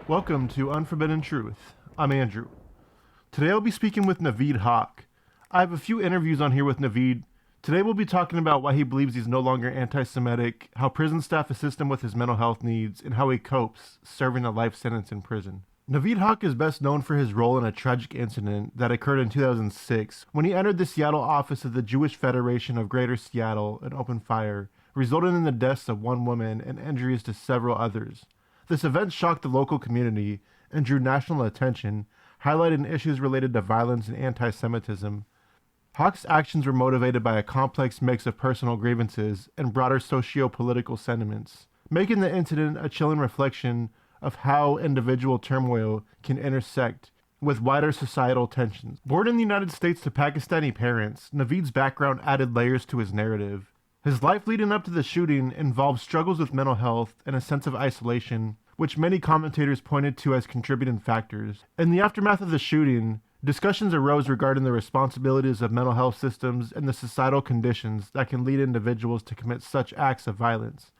Welcome to Unforbidden Truth. I'm Andrew. Today I'll be speaking with Naveed Haq. I have a few interviews on here with Naveed. Today we'll be talking about why he believes he's no longer anti-Semitic, how prison staff assist him with his mental health needs, and how he copes serving a life sentence in prison. Naveed Haq is best known for his role in a tragic incident that occurred in 2006 when he entered the Seattle office of the Jewish Federation of Greater Seattle and opened fire, resulting in the deaths of one woman and injuries to several others. This event shocked the local community and drew national attention, highlighting issues related to violence and anti-Semitism. Haq's actions were motivated by a complex mix of personal grievances and broader socio-political sentiments, making the incident a chilling reflection of how individual turmoil can intersect with wider societal tensions. Born in the United States to Pakistani parents, Naveed's background added layers to his narrative. His life leading up to the shooting involved struggles with mental health and a sense of isolation, which many commentators pointed to as contributing factors. In the aftermath of the shooting, discussions arose regarding the responsibilities of mental health systems and the societal conditions that can lead individuals to commit such acts of violence.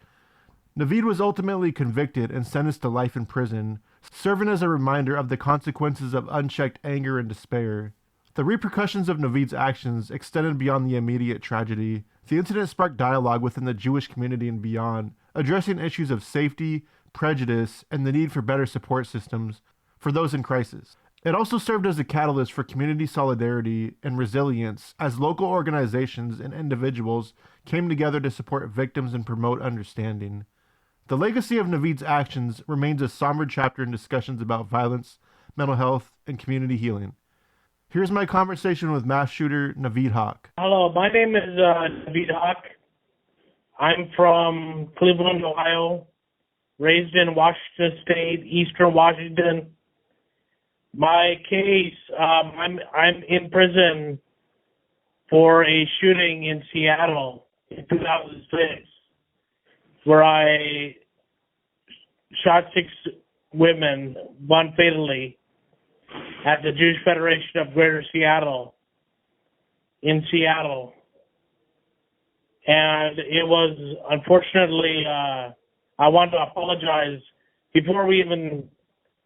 Naveed was ultimately convicted and sentenced to life in prison, serving as a reminder of the consequences of unchecked anger and despair. The repercussions of Naveed's actions extended beyond the immediate tragedy. The incident sparked dialogue within the Jewish community and beyond, addressing issues of safety, prejudice, and the need for better support systems for those in crisis. It also served as a catalyst for community solidarity and resilience as local organizations and individuals came together to support victims and promote understanding. The legacy of Naveed's actions remains a somber chapter in discussions about violence, mental health, and community healing. Here's my conversation with mass shooter Naveed Haq. Hello, my name is Naveed Haq. I'm from Cleveland, Ohio, raised in Washington State, Eastern Washington. My case, I'm in prison for a shooting in Seattle in 2006, where I shot 6 women, one fatally, at the Jewish Federation of Greater Seattle in Seattle. And it was, unfortunately, I want to apologize. Before we even,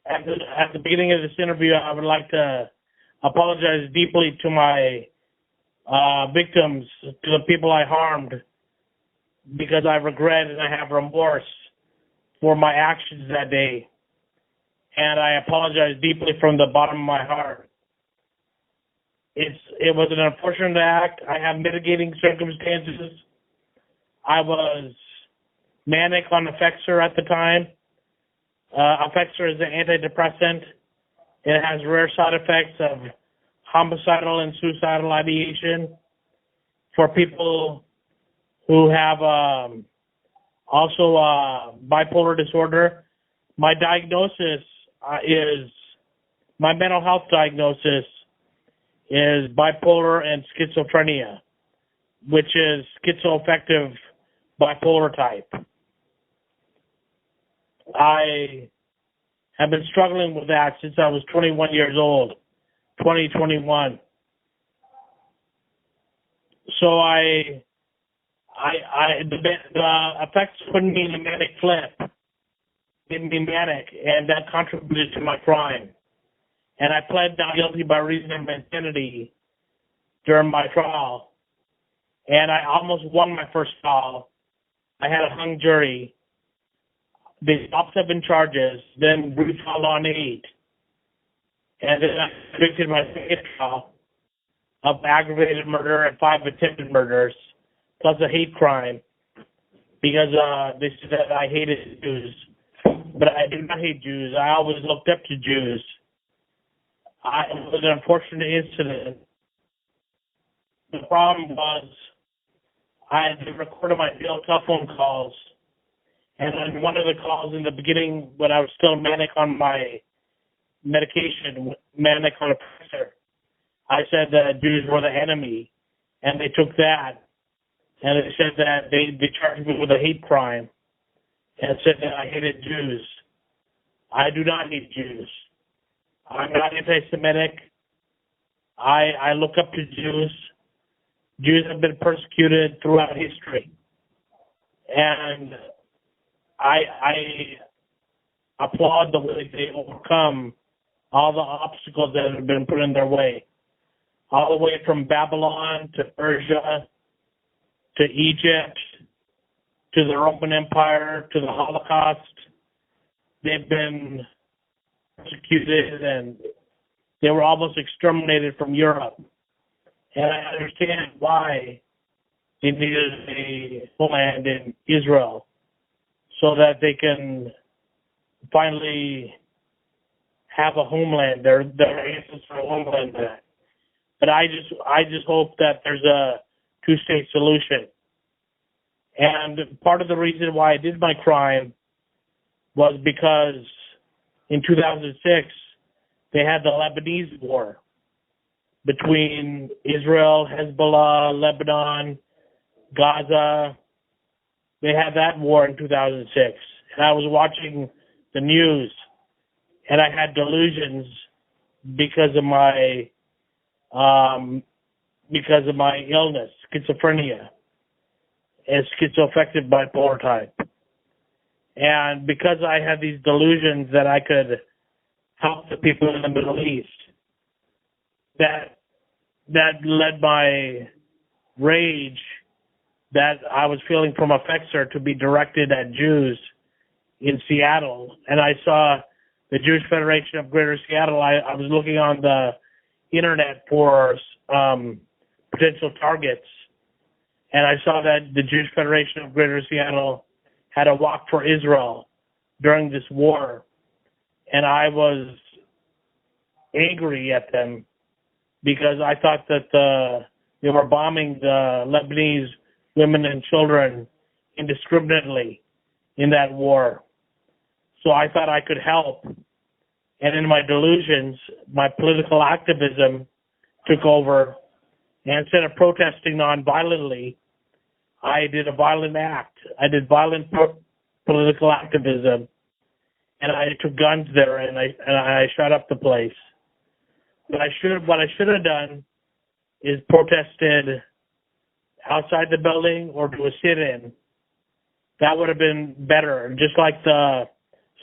at the beginning of this interview, I would like to apologize deeply to my victims, to the people I harmed, because I regret and I have remorse for my actions that day. And I apologize deeply from the bottom of my heart. It was an unfortunate act. I have mitigating circumstances. I was manic on Effexor at the time. Effexor is an antidepressant. It has rare side effects of homicidal and suicidal ideation for people who have also bipolar disorder. My diagnosis my mental health diagnosis is bipolar and schizophrenia, which is schizoaffective bipolar type. I have been struggling with that since I was 21 years old, 2021. So the effects put me in a manic flip, made me manic, and that contributed to my crime. And I pled not guilty by reason of insanity during my trial. And I almost won my first trial. I had a hung jury. They dropped 7 charges, then refiled on 8. And then I convicted my second trial of aggravated murder and 5 attempted murders, plus a hate crime, because they said that I hated Jews. But I do not hate Jews. I always looked up to Jews. It was an unfortunate incident. The problem was I had recorded my jail telephone calls, and on one of the calls in the beginning, when I was still manic on my medication, manic on a pressor, I said that Jews were the enemy, and they took that, and they said that they charged me with a hate crime, and said that I hated Jews. I do not hate Jews. I'm not anti-Semitic. I look up to Jews. Jews have been persecuted throughout history. And I applaud the way they overcome all the obstacles that have been put in their way, all the way from Babylon to Persia to Egypt to the Roman Empire to the Holocaust. They've been persecuted and they were almost exterminated from Europe. And I understand why they needed a homeland in Israel so that they can finally have a homeland, their ancestral homeland. But I just hope that there's a two-state solution. And part of the reason why I did my crime was because in 2006 they had the Lebanese war between Israel, Hezbollah, Lebanon, Gaza. They had that war in 2006. And I was watching the news and I had delusions because of my illness, schizophrenia, and schizoaffective bipolar type. And because I had these delusions that I could help the people in the Middle East, that led my rage that I was feeling from Fexer to be directed at Jews in Seattle. And I saw the Jewish Federation of Greater Seattle. I was looking on the internet for potential targets, and I saw that the Jewish Federation of Greater Seattle had a walk for Israel during this war, and I was angry at them because I thought that they were bombing the Lebanese women and children indiscriminately in that war. So I thought I could help. And in my delusions, my political activism took over. And instead of protesting non-violently, I did a violent act. I did violent political activism. And I took guns there and I shot up the place. What I should have done is protested outside the building or do a sit-in. That would have been better. Just like the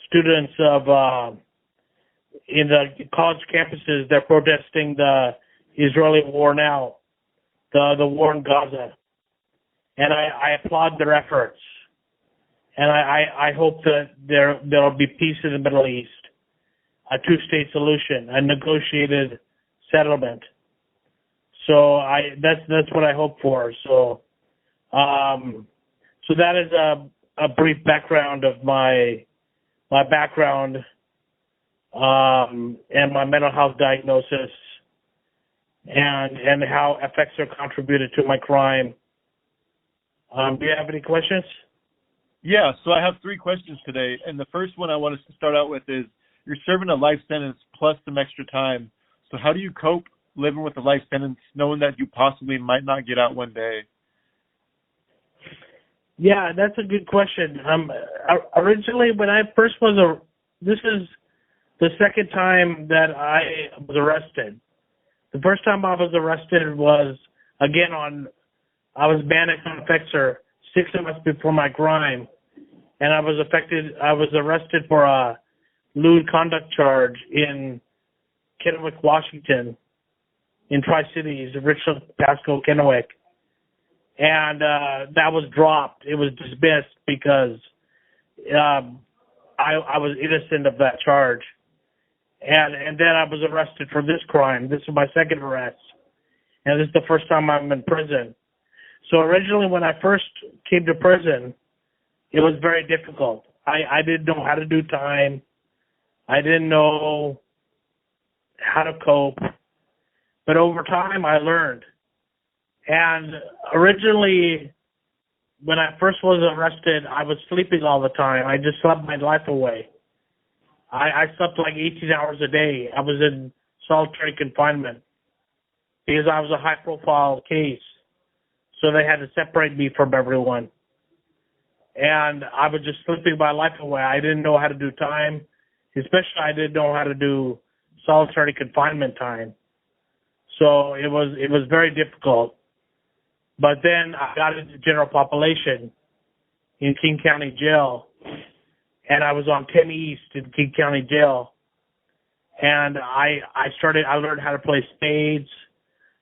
students of in the college campuses, they're protesting the Israeli war now, the war in Gaza. And I applaud their efforts. And I hope that there'll be peace in the Middle East, a two-state solution, a negotiated settlement. So that's what I hope for. So that is a brief background of my background and my mental health diagnosis and how Fexer contributed to my crime. Do you have any questions? Yeah, so I have 3 questions today, and the first one I want to start out with is, you're serving a life sentence plus some extra time, so how do you cope living with a life sentence knowing that you possibly might not get out one day? Yeah, that's a good question. Originally, when I first this is the second time that I was arrested. The first time I was arrested was, again, I was manic on Fexer 6 months before my crime, and I was arrested for a lewd conduct charge in Kennewick, Washington, in Tri-Cities, Richland, Pasco, Kennewick. And that was dropped. It was dismissed because I was innocent of that charge. And then I was arrested for this crime. This is my second arrest. And this is the first time I'm in prison. So originally when I first came to prison, it was very difficult. I didn't know how to do time. I didn't know how to cope. But over time, I learned. And originally, when I first was arrested, I was sleeping all the time. I just slept my life away. I slept like 18 hours a day. I was in solitary confinement because I was a high-profile case. So they had to separate me from everyone. And I was just sleeping my life away. I didn't know how to do time. Especially, I didn't know how to do solitary confinement time. So it was very difficult. But then I got into general population in King County Jail. and I was on 10 East in King County Jail. And I learned how to play spades.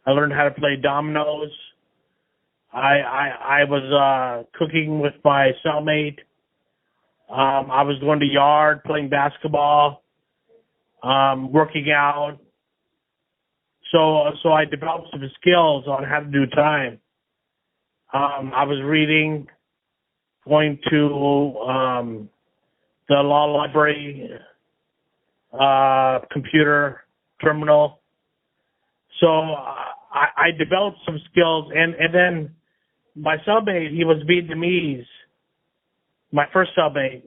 I learned how to play dominoes. I was cooking with my cellmate. I was going to yard, playing basketball, working out. So I developed some skills on how to do time. I was reading, going to the law library, computer terminal. So I developed some skills, and then my cellmate, he was Vietnamese, my first cellmate,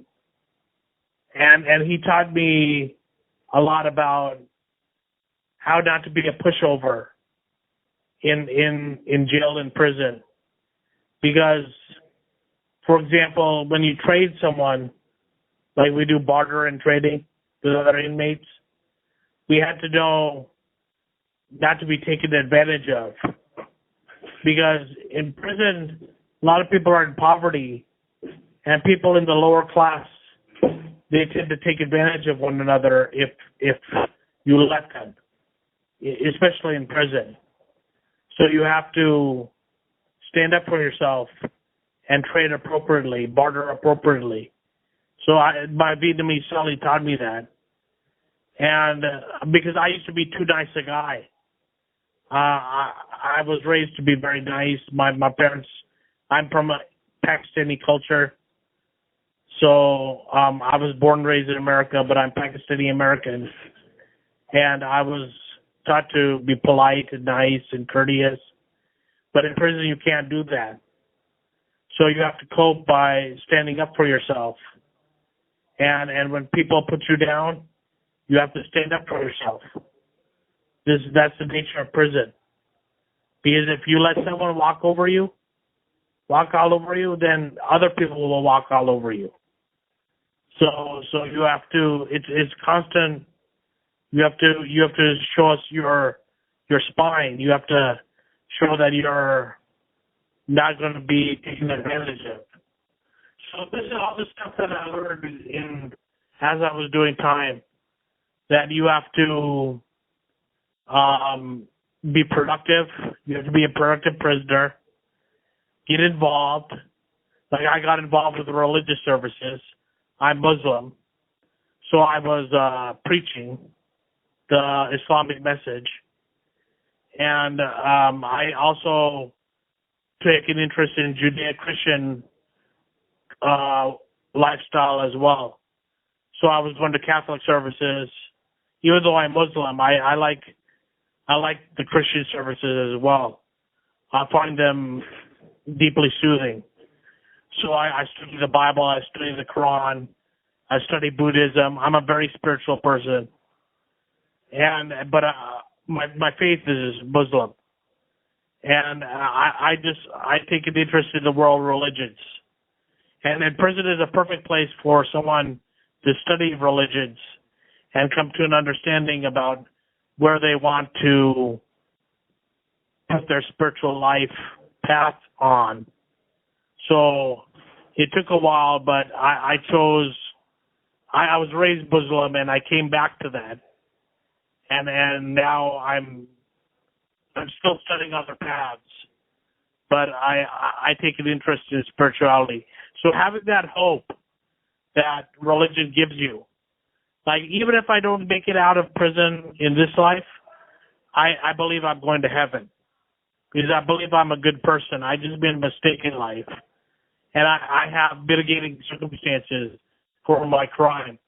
and he taught me a lot about how not to be a pushover in jail and prison. Because, for example, when you trade someone, like we do barter and trading with other inmates, we had to know not to be taken advantage of. Because in prison, a lot of people are in poverty, and people in the lower class, they tend to take advantage of one another if you let them, especially in prison. So you have to stand up for yourself and trade appropriately, barter appropriately. So my Vietnamese cellie taught me that. And because I used to be too nice a guy. I was raised to be very nice. My parents, I'm from a Pakistani culture. So I was born and raised in America, but I'm Pakistani American. And I was taught to be polite and nice and courteous. But in prison, you can't do that. So you have to cope by standing up for yourself. And when people put you down, you have to stand up for yourself. That's the nature of prison. Because if you let someone walk all over you, then other people will walk all over you. So you have to. It's constant. You have to show us your spine. You have to show that you're not going to be taken advantage of. So this is all the stuff that I learned as I was doing time. That you have to be productive. You have to be a productive prisoner. Get involved. Like I got involved with the religious services. I'm Muslim, so I was preaching the Islamic message, and I also took an interest in Judeo-Christian lifestyle as well. So I was going to Catholic services. Even though I'm Muslim, I like the Christian services as well. I find them deeply soothing. So I study the Bible, I study the Quran, I study Buddhism. I'm a very spiritual person, but my faith is Muslim, and I take an interest in the world religions, and prison is a perfect place for someone to study religions and come to an understanding about where they want to put their spiritual life path on. So it took a while, but I was raised Muslim and I came back to that. And now I'm still studying other paths, but I take an interest in spirituality. So having that hope that religion gives you, like even if I don't make it out of prison in this life, I believe I'm going to heaven because I believe I'm a good person. I just made a mistake in life, and I have mitigating circumstances for my crime.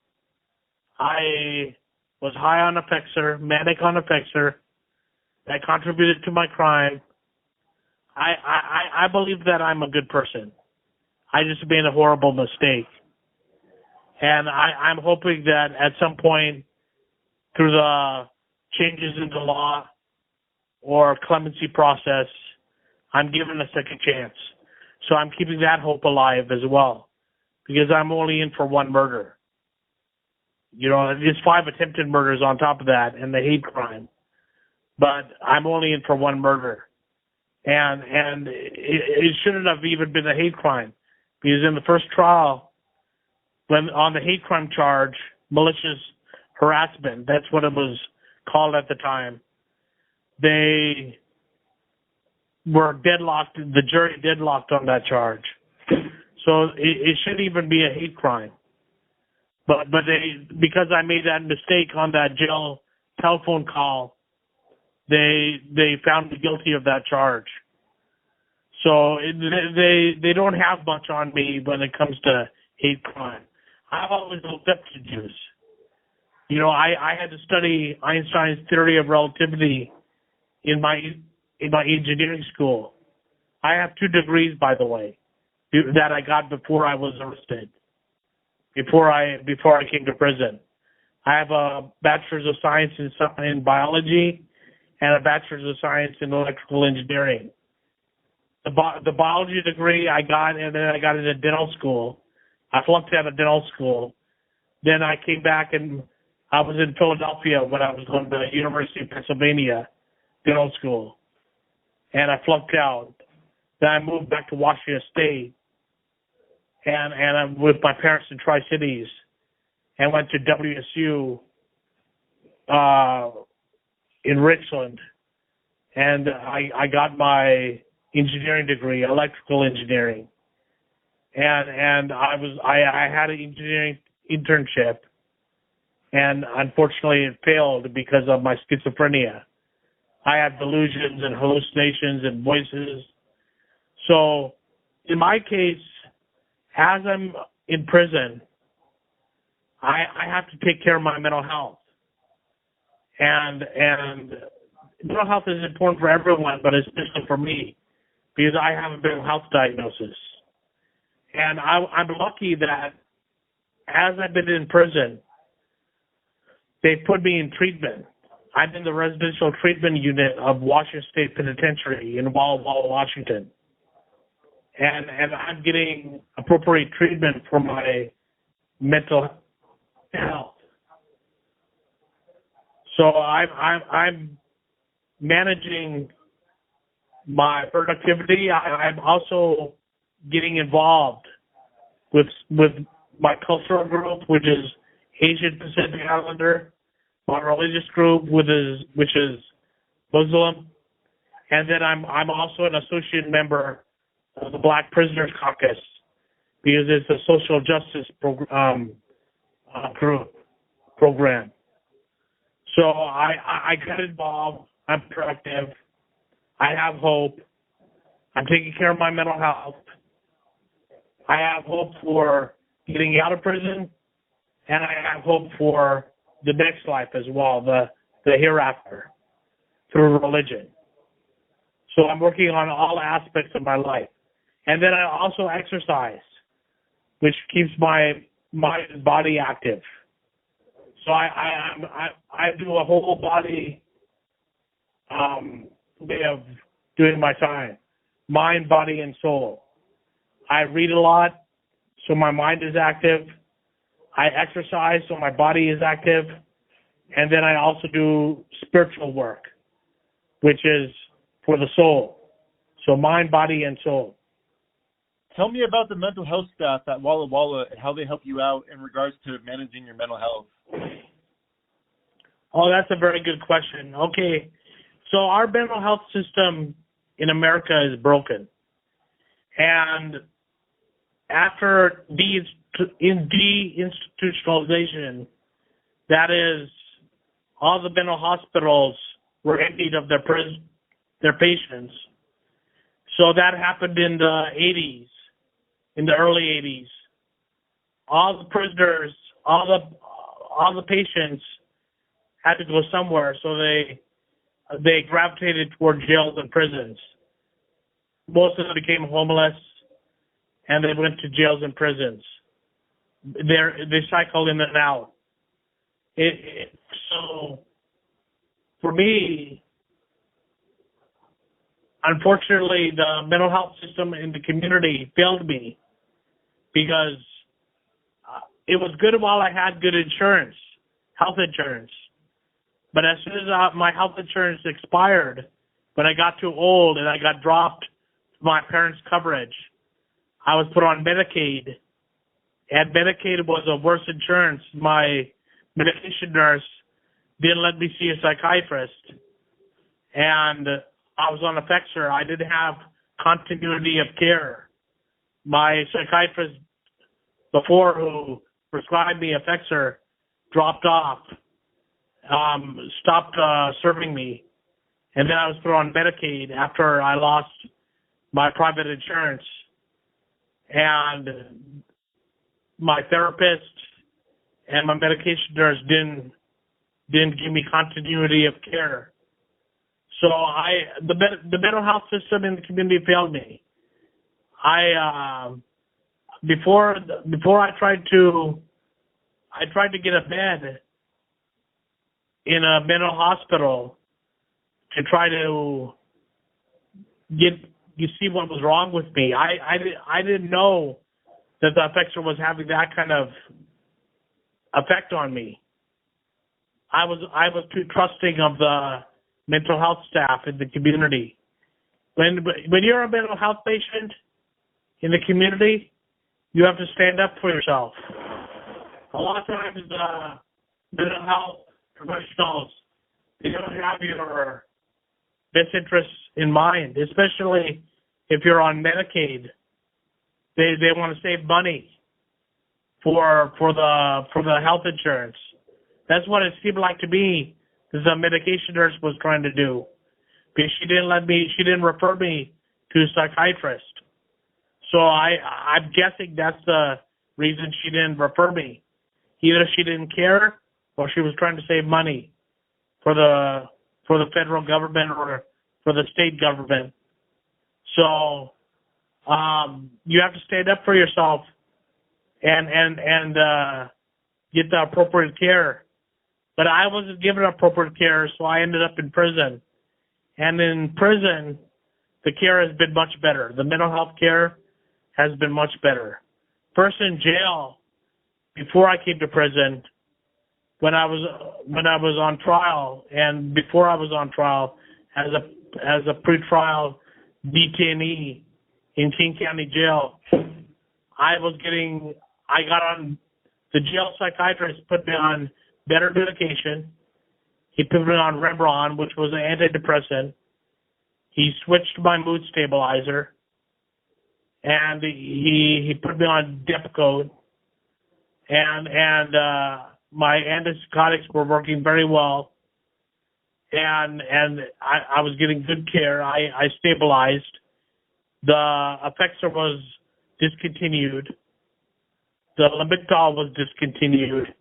I was high on Effexor, manic on Effexor. That contributed to my crime. I believe that I'm a good person. I just made a horrible mistake. And I'm hoping that at some point, through the changes in the law or clemency process, I'm given a second chance. So I'm keeping that hope alive as well, because I'm only in for one murder. You know, there's 5 attempted murders on top of that and the hate crime. But I'm only in for one murder. And it shouldn't have even been a hate crime, because in the first trial, when on the hate crime charge, malicious harassment, that's what it was called at the time, they were deadlocked, the jury deadlocked on that charge. So it shouldn't even be a hate crime. But because I made that mistake on that jail telephone call, they found me guilty of that charge. So they don't have much on me when it comes to hate crime. I've always looked up to Jews. You know, I had to study Einstein's theory of relativity in my engineering school. I have 2 degrees, by the way, that I got before I was arrested, before I came to prison. I have a bachelor's of science in biology and a bachelor's of science in electrical engineering. The biology degree I got, and then I got into dental school. I flunked out of dental school. Then I came back, and I was in Philadelphia when I was going to the University of Pennsylvania dental school, and I flunked out. Then I moved back to Washington State, and I'm with my parents in Tri-Cities, and went to WSU in Richland, and I got my engineering degree, electrical engineering, and I had an engineering internship, and unfortunately it failed because of my schizophrenia. I have delusions and hallucinations and voices. So in my case, as I'm in prison, I have to take care of my mental health. And mental health is important for everyone, but especially for me, because I have a mental health diagnosis. And I'm lucky that as I've been in prison, they put me in treatment. I'm in the residential treatment unit of Washington State Penitentiary in Walla Walla, Washington. And I'm getting appropriate treatment for my mental health. So I'm managing my productivity. I'm also getting involved with my cultural group, which is Asian Pacific Islander, my religious group, which is Muslim, and then I'm also an associate member of the Black Prisoners Caucus because it's a social justice program. So I got involved. I'm productive. I have hope. I'm taking care of my mental health. I have hope for getting out of prison, and I have hope for the next life as well, the hereafter, through religion. So I'm working on all aspects of my life. And then I also exercise, which keeps my mind and body active. So I do a whole body way of doing my time, mind, body, and soul. I read a lot, so my mind is active. I exercise, so my body is active. And then I also do spiritual work, which is for the soul. So mind, body, and soul. Tell me about the mental health staff at Walla Walla and how they help you out in regards to managing your mental health. Oh, that's a very good question. Okay, so our mental health system in America is broken. And after deinstitutionalization, that is, all the mental hospitals were emptied of their patients. So that happened in the 80s, in the early 80s. All the prisoners, all the patients had to go somewhere, so they gravitated toward jails and prisons. Most of them became homeless, and they went to jails and prisons. They cycle in and out. So, for me, unfortunately, the mental health system in the community failed me because it was good while I had good insurance, health insurance. But as soon as my health insurance expired, when I got too old and I got dropped my parents' coverage, I was put on Medicaid, and Medicaid was a worse insurance. My medication nurse didn't let me see a psychiatrist, and I was on Effexor. I didn't have continuity of care. My psychiatrist before, who prescribed me Effexor, dropped off, stopped serving me, and then I was put on Medicaid after I lost my private insurance. And my therapist and my medication nurse didn't give me continuity of care. So the mental health system in the community failed me. Before I tried to get a bed in a mental hospital to try to see what was wrong with me. I didn't know that the Effexor was having that kind of effect on me. I was too trusting of the mental health staff in the community. When you're a mental health patient in the community, you have to stand up for yourself. A lot of times mental health professionals, they don't have your best interests in mind, especially if you're on Medicaid. They want to save money for the health insurance. That's what it seemed like to me that the medication nurse was trying to do, because she didn't refer me to a psychiatrist. So I'm guessing that's the reason she didn't refer me. Either she didn't care, or she was trying to save money for the federal government or for the state government. So you have to stand up for yourself and get the appropriate care. But I wasn't given appropriate care, so I ended up in prison. And in prison, the care has been much better. The mental health care has been much better. First in jail, before I came to prison, when I was on trial, and before I was on trial as a pretrial detainee in King County Jail, the jail psychiatrist put me on better medication. He put me on Rebron, which was an antidepressant. He switched my mood stabilizer, and he put me on Depakote, and my antipsychotics were working very well, and I was getting good care. I stabilized. The Effexor was discontinued. The Lamictal was discontinued.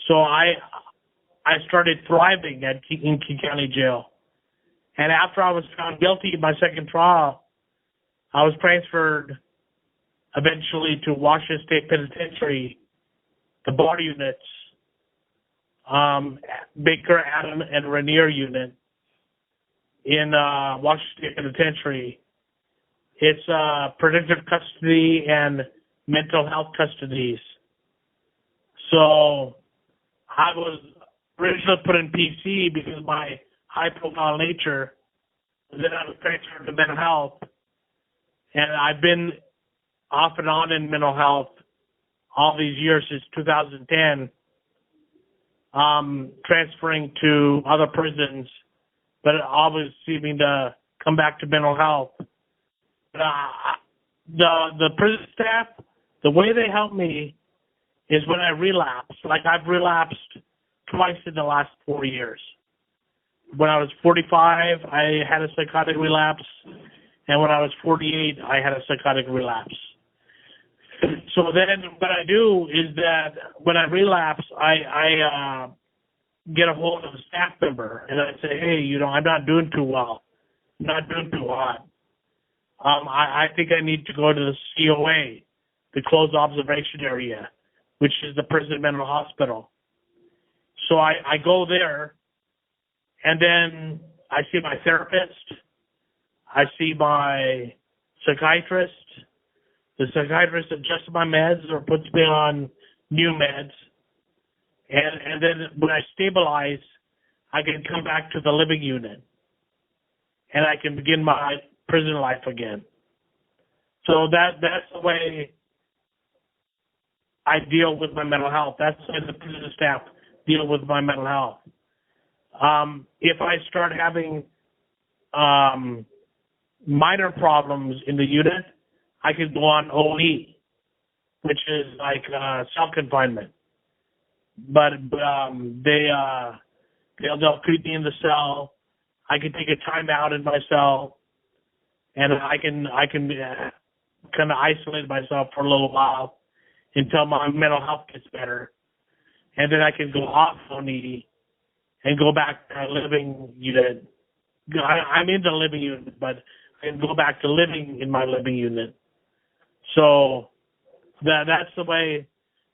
So I started thriving in King County Jail. And after I was found guilty in my second trial, I was transferred eventually to Washington State Penitentiary, the bar units, Baker, Adam, and Rainier unit in Washington State Penitentiary. It's predictive custody and mental health custodies. So I was originally put in PC because of my high-profile nature. Then I was transferred to mental health. And I've been off and on in mental health all these years since 2010, transferring to other prisons, but always seeming to come back to mental health. The prison staff, the way they help me is when I relapse. Like I've relapsed twice in the last 4 years. When I was 45, I had a psychotic relapse, and when I was 48, I had a psychotic relapse. So then what I do is that when I relapse, I get a hold of a staff member, and I say, hey, I'm not doing too well. I'm not doing too hot. I think I need to go to the COA, the closed observation area, which is the prison mental hospital. So I go there, and then I see my therapist. I see my psychiatrist. The psychiatrist adjusts my meds or puts me on new meds. And then when I stabilize, I can come back to the living unit. And I can begin my prison life again. So that's the way I deal with my mental health. That's the way the prison staff deal with my mental health. If I start having minor problems in the unit, I could go on OE, which is like self-confinement. But they'll keep me in the cell. I can take a time out in my cell, and I can kind of isolate myself for a little while until my mental health gets better, and then I can go off OE and go back to living unit. I'm in the living unit, but I can go back to living in my living unit. So that's the way.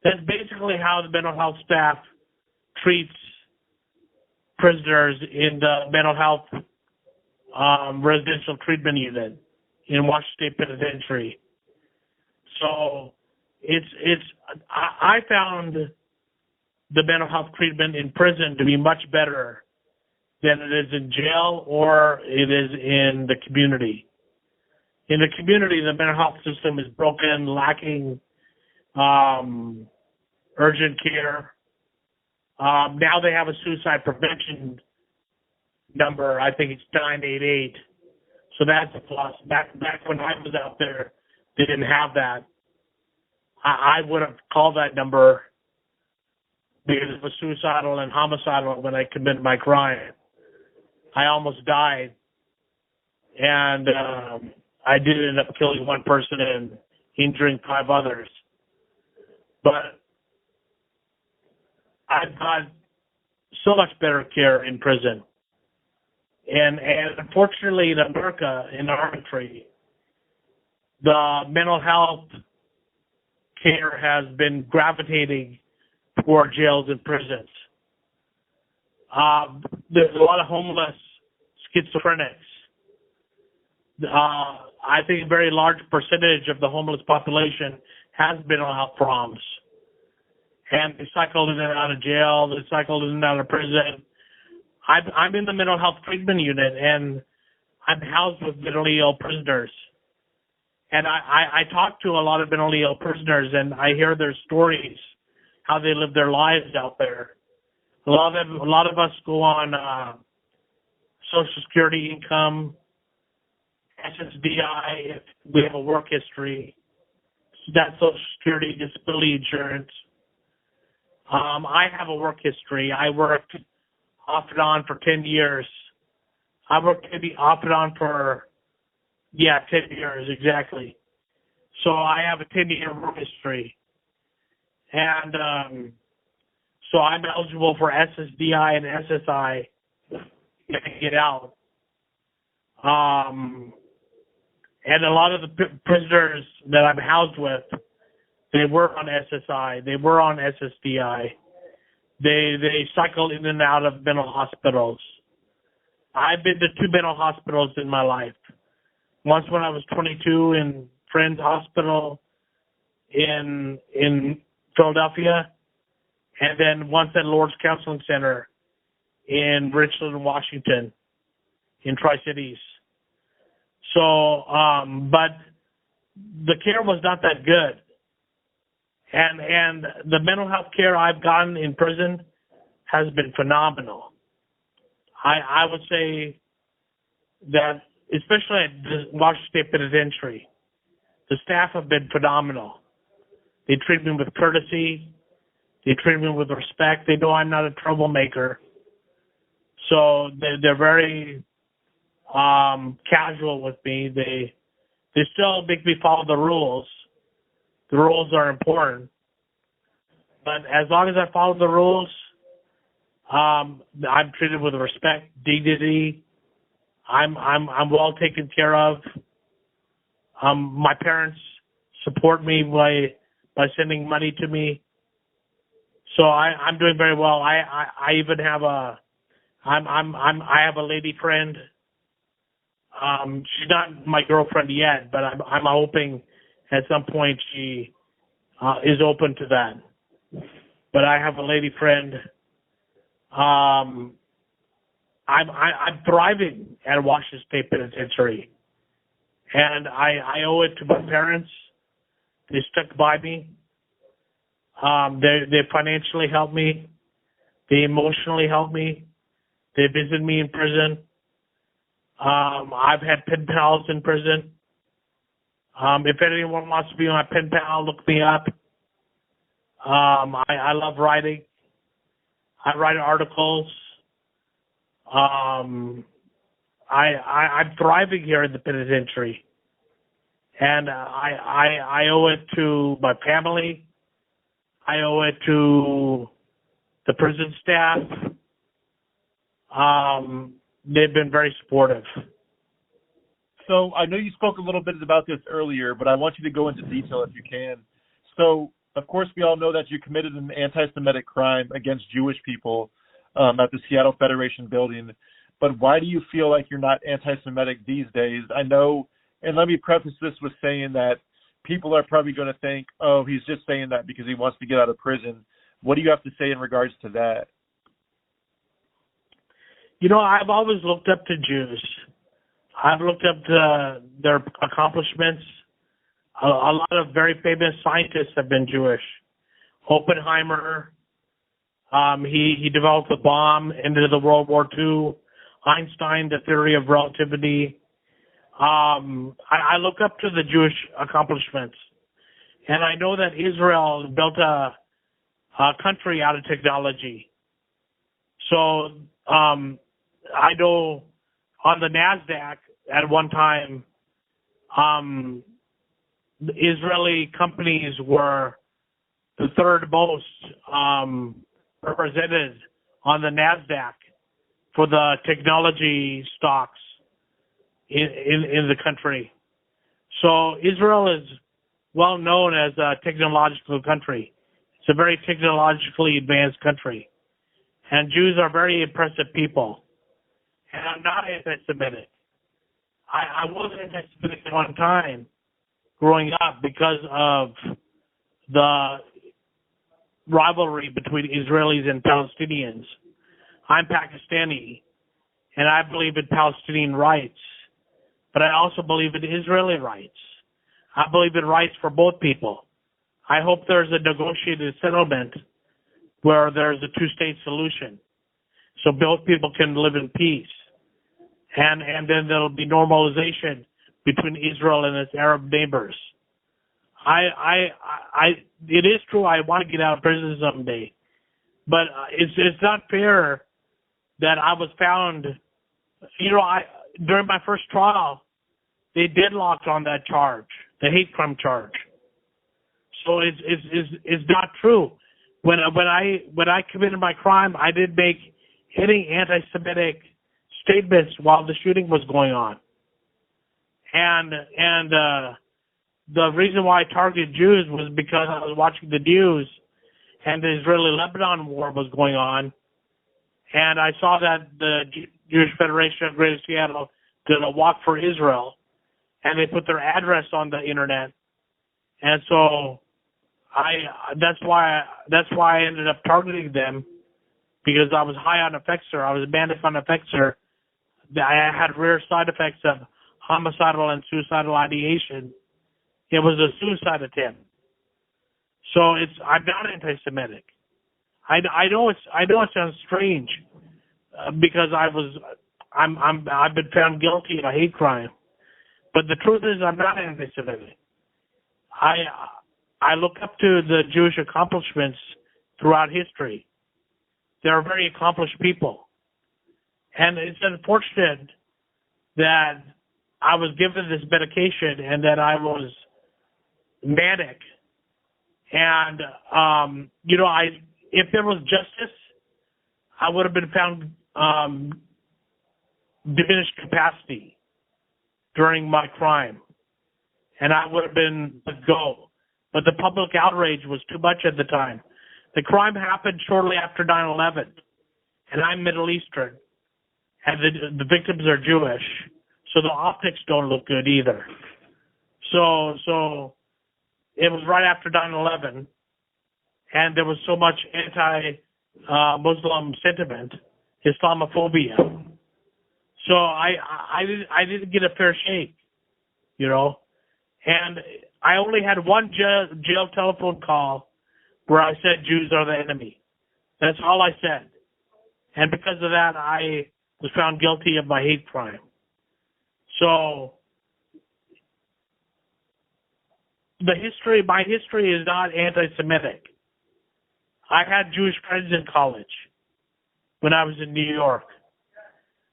That's basically how the mental health staff treats prisoners in the mental health residential treatment unit in Washington State Penitentiary. So I found the mental health treatment in prison to be much better than it is in jail or it is in the community. In the community, the mental health system is broken, lacking urgent care. Now they have a suicide prevention number. I think it's 988. So that's a plus. Back when I was out there, they didn't have that. I would have called that number because it was suicidal and homicidal when I committed my crime. I almost died, and I did end up killing one person and injuring 5 others. But I've got so much better care in prison. And unfortunately in America, in our country, the mental health care has been gravitating toward jails and prisons. There's a lot of homeless schizophrenics. I think a very large percentage of the homeless population has mental health problems. And they cycle in and out of jail, they cycle in and out of prison. I'm in the mental health treatment unit, and I'm housed with mentally ill prisoners. And I talk to a lot of mentally ill prisoners, and I hear their stories, how they live their lives out there. A lot of us go on Social Security income, SSDI, if we have a work history. That's Social Security, disability insurance. I have a work history. I worked off and on for 10 years. I worked maybe off and on for, 10 years, exactly. So I have a 10-year work history. And so I'm eligible for SSDI and SSI if I get out. And a lot of the prisoners that I'm housed with, they were on SSI, they were on SSDI. They cycle in and out of mental hospitals. I've been to 2 mental hospitals in my life. Once when I was 22 in Friends Hospital in Philadelphia, and then once at Lord's Counseling Center in Richland, Washington, in Tri-Cities. So, but the care was not that good. And the mental health care I've gotten in prison has been phenomenal. I would say that, especially at the Washington State Penitentiary, the staff have been phenomenal. They treat me with courtesy. They treat me with respect. They know I'm not a troublemaker. So they're very casual with me. They still make me follow the rules. The rules are important. But as long as I follow the rules, I'm treated with respect, dignity. I'm well taken care of. My parents support me by sending money to me. So I'm doing very well. I even have I have a lady friend. She's not my girlfriend yet, but I'm hoping at some point she is open to that. But I have a lady friend. I'm thriving at Washington State Penitentiary, and I owe it to my parents. They stuck by me. They financially help me. They emotionally help me. They visit me in prison. I've had pen pals in prison. If anyone wants to be my pen pal, look me up. I love writing. I write articles. I'm thriving here in the penitentiary, and I owe it to my family. I owe it to the prison staff. They've been very supportive. So I know you spoke a little bit about this earlier, but I want you to go into detail if you can. So, of course, we all know that you committed an anti-Semitic crime against Jewish people at the Seattle Federation building. But why do you feel like you're not anti-Semitic these days? I know, and let me preface this with saying that people are probably going to think, oh, he's just saying that because he wants to get out of prison. What do you have to say in regards to that? You know, I've always looked up to Jews. I've looked up to their accomplishments. A lot of very famous scientists have been Jewish. Oppenheimer, he developed the bomb, ended the World War II. Einstein, the theory of relativity. I look up to the Jewish accomplishments. And I know that Israel built a country out of technology. So I know on the NASDAQ at one time, the Israeli companies were the third most represented on the NASDAQ for the technology stocks in the country. So Israel is well known as a technological country. It's a very technologically advanced country. And Jews are very impressive people. And I'm not anti-Semitic. I was anti-Semitic at one time growing up because of the rivalry between Israelis and Palestinians. I'm Pakistani, and I believe in Palestinian rights, but I also believe in Israeli rights. I believe in rights for both people. I hope there's a negotiated settlement where there's a two-state solution so both people can live in peace. And then there'll be normalization between Israel and its Arab neighbors. It is true I want to get out of prison someday, but it's not fair that I was found, during my first trial, they deadlocked on that charge, the hate crime charge. So it's not true. When I committed my crime, I didn't make any anti-Semitic statements while the shooting was going on. And the reason why I targeted Jews was because I was watching the news and the Israeli-Lebanon war was going on. And I saw that the Jewish Federation of Greater Seattle did a walk for Israel, and they put their address on the internet. And so that's why I ended up targeting them, because I was high on Effexor. I was manic on Effexor. I had rare side effects of homicidal and suicidal ideation. It was a suicide attempt. So I'm not anti-Semitic. I know it sounds strange because I've been found guilty of a hate crime, but the truth is I'm not anti-Semitic. I look up to the Jewish accomplishments throughout history. They're very accomplished people, and it's unfortunate that I was given this medication and that I was manic. And if there was justice, I would have been found diminished capacity during my crime, and I would have been let go. But the public outrage was too much at the time. The crime happened shortly after 9/11, and I'm Middle Eastern, and the victims are Jewish, so the optics don't look good either. So it was right after 9/11, and there was so much anti-Muslim sentiment, Islamophobia. So I didn't get a fair shake, and I only had one jail telephone call where I said Jews are the enemy. That's all I said. And because of that, I was found guilty of my hate crime. So my history is not anti-Semitic. I had Jewish friends in college when I was in New York.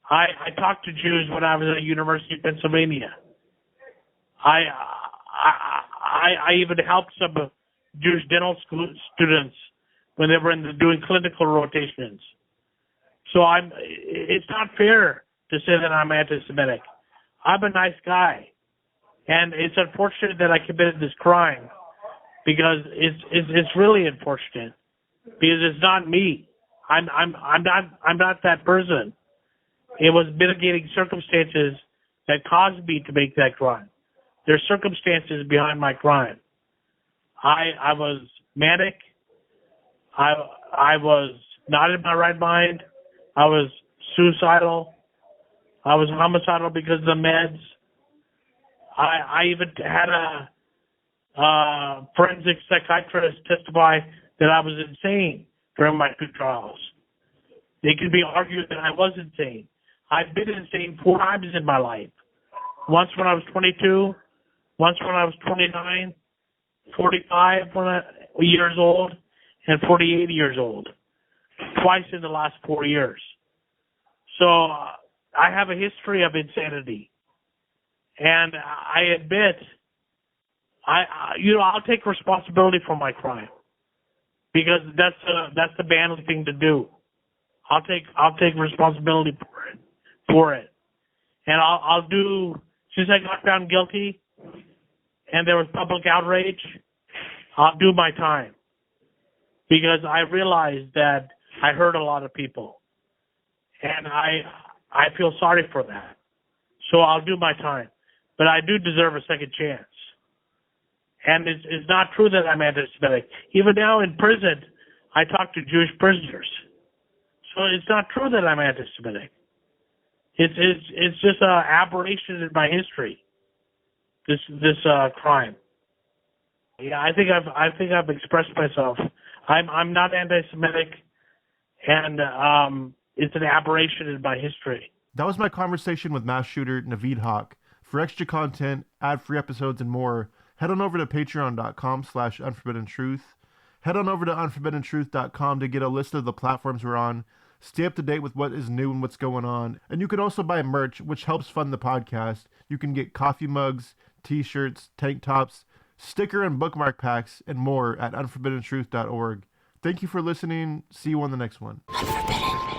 I talked to Jews when I was at the University of Pennsylvania. I even helped some Jewish dental school students when they were doing clinical rotations. So it's not fair to say that I'm anti-Semitic. I'm a nice guy, and it's unfortunate that I committed this crime because it's really unfortunate because it's not me. I'm not that person. It was mitigating circumstances that caused me to make that crime. There's circumstances behind my crime. I was manic. I was not in my right mind. I was suicidal. I was homicidal because of the meds. I even had a forensic psychiatrist testify that I was insane during my 2 trials. It could be argued that I was insane. I've been insane 4 times in my life. Once when I was 22, once when I was 29, 45 years old, and 48 years old. Twice in the last 4 years. So I have a history of insanity. And I admit, I'll take responsibility for my crime because that's the manly thing to do. I'll take responsibility for it, and I'll do. Since I got found guilty, and there was public outrage, I'll do my time because I realized that I hurt a lot of people, and I feel sorry for that. So I'll do my time. But I do deserve a second chance. And it's not true that I'm anti-Semitic. Even now in prison, I talk to Jewish prisoners. So it's not true that I'm anti-Semitic. It's just an aberration in my history. This crime. Yeah, I think I've expressed myself. I'm not anti-Semitic, and it's an aberration in my history. That was my conversation with mass shooter Naveed Haq. For extra content, ad-free episodes, and more, head on over to patreon.com/unforbiddentruth. Head on over to unforbiddentruth.com to get a list of the platforms we're on. Stay up to date with what is new and what's going on. And you can also buy merch, which helps fund the podcast. You can get coffee mugs, t-shirts, tank tops, sticker and bookmark packs, and more at unforbiddentruth.org. Thank you for listening. See you on the next one. Unforbidden.